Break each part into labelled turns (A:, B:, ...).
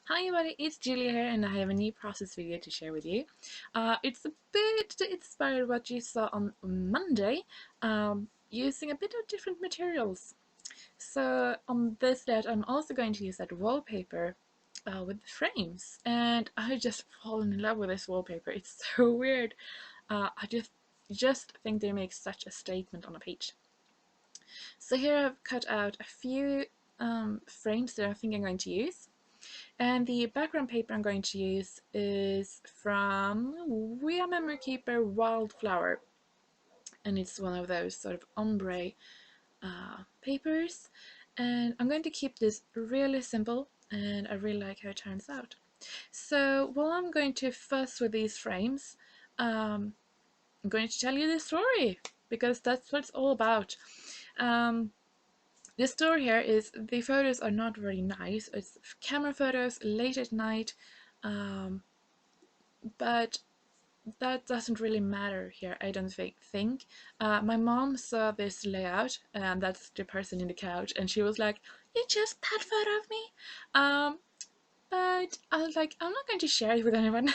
A: Hi everybody, it's Julia here and I have a new process video to share with you. It's a bit inspired what you saw on Monday, using a bit of different materials. So on this that I'm also going to use that wallpaper with the frames, and I just fallen in love with this wallpaper. It's so weird. I just think they make such a statement on a page. So here I've cut out a few frames that I think I'm going to use. And the background paper I'm going to use is from WeRMK Wildflower, and it's one of those sort of ombre papers. And I'm going to keep this really simple, and I really like how it turns out. So while I'm going to fuss with these frames, I'm going to tell you the story because that's what it's all about. Um, the story here is the photos are not very nice. It's camera photos late at night, um, but that doesn't really matter here, I don't think. My mom saw this layout, and that's the person in the couch, and she was like, "You just that photo of me?" Um, but I was like, I'm not going to share it with anyone.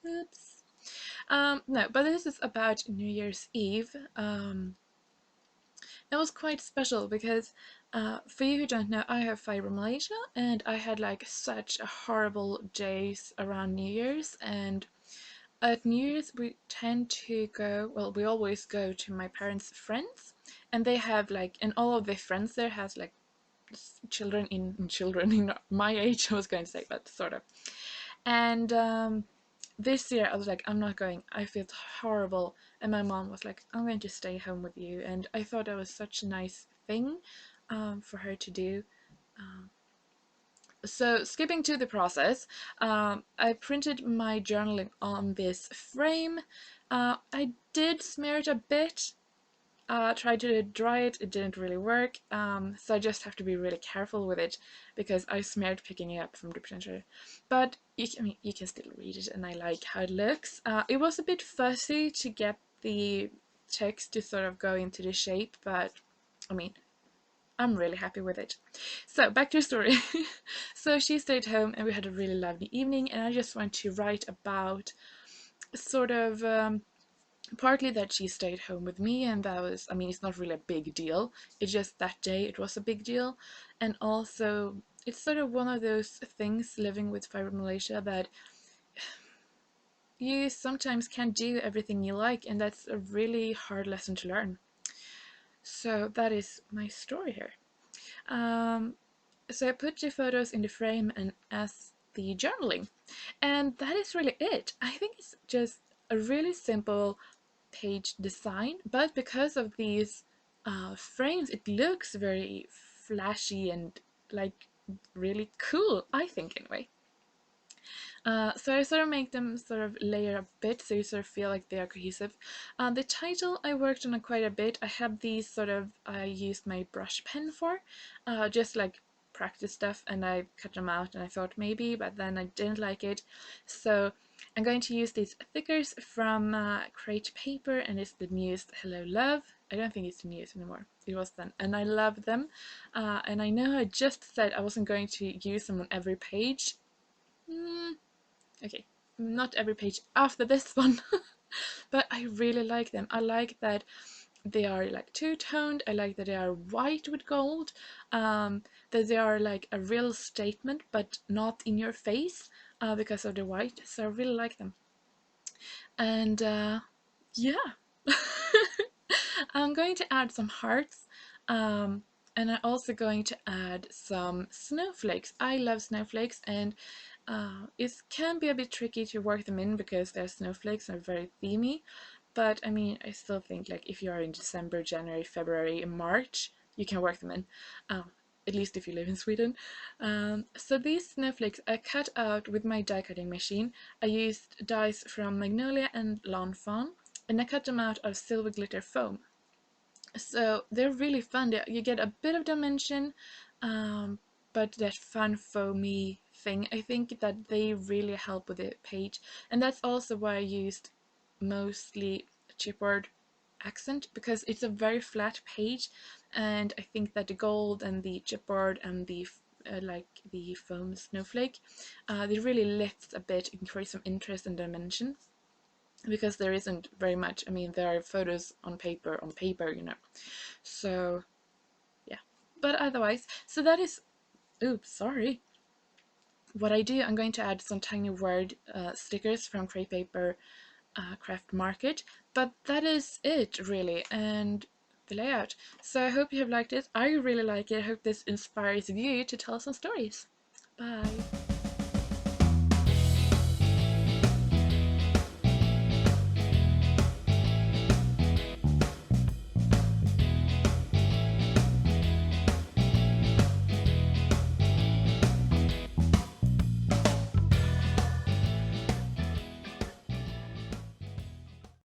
A: Oops. No, but this is about New Year's Eve. It was quite special because, for you who don't know, I have fibromyalgia, and I had like such a horrible days around New Year's. And at New Year's, we tend to go, well, we always go to my parents' friends, and they have like, and all of their friends there has like children in my age, I was going to say, but sort of. And this year, I was like, I'm not going. I feel horrible. And my mom was like, I'm going to stay home with you. And I thought that was such a nice thing for her to do. Um, so skipping to the process, I printed my journaling on this frame. I did smear it a bit, tried to dry it, it didn't really work, so I just have to be really careful with it because I smeared picking it up from the printer. But I mean, you can still read it, and I like how it looks. It was a bit fussy to get the text to sort of go into the shape, but I mean, I'm really happy with it. So back to the story. So she stayed home and we had a really lovely evening, and I just want to write about sort of partly that she stayed home with me, and that was, I mean, it's not really a big deal. It's just that day it was a big deal. And also it's sort of one of those things living with fibromyalgia that you sometimes can't do everything you like, and that's a really hard lesson to learn. So that is my story here. Um, So I put the photos in the frame and as the journaling. And that is really it. I think it's just a really simple page design, but because of these frames, it looks very flashy and like really cool, I think, anyway. So I sort of make them sort of layer a bit so you sort of feel like they are cohesive. The title I worked on quite a bit. I have these sort of, I used my brush pen for, just like practice stuff, and I cut them out and I thought maybe, but then I didn't like it. So I'm going to use these thickers from CratePaper, and it's the newest Hello Love. I don't think it's the newest anymore. It was then, and I love them. And I know I just said I wasn't going to use them on every page. Mm, okay, not every page after this one, but I really like them. I like that they are like two-toned. I like that they are white with gold, that they are like a real statement but not in your face because of the white, so I really like them. And yeah. I'm going to add some hearts, um, and I'm also going to add some snowflakes. I love snowflakes, and it can be a bit tricky to work them in because their snowflakes are very themey. But I mean, I still think like if you are in December, January, February, and March, you can work them in. At least if you live in Sweden. So these snowflakes I cut out with my die cutting machine. I used dies from Magnolia and Lawn Fawn, and I cut them out of silver glitter foam. So they're really fun. You get a bit of dimension, but that fun foamy thing. I think that they really help with the page, and that's also why I used mostly chipboard accent, because it's a very flat page, and I think that the gold and the chipboard and the like the foam snowflake, they really lift a bit and create some interest and dimension, because there isn't very much. I mean, there are photos on paper, you know. So yeah, but otherwise, so that is, oops, sorry. What I do, I'm going to add some tiny word stickers from CratePaper Craft Market, but that is it really, and the layout. So I hope you have liked it. I really like it. I hope this inspires you to tell some stories. Bye.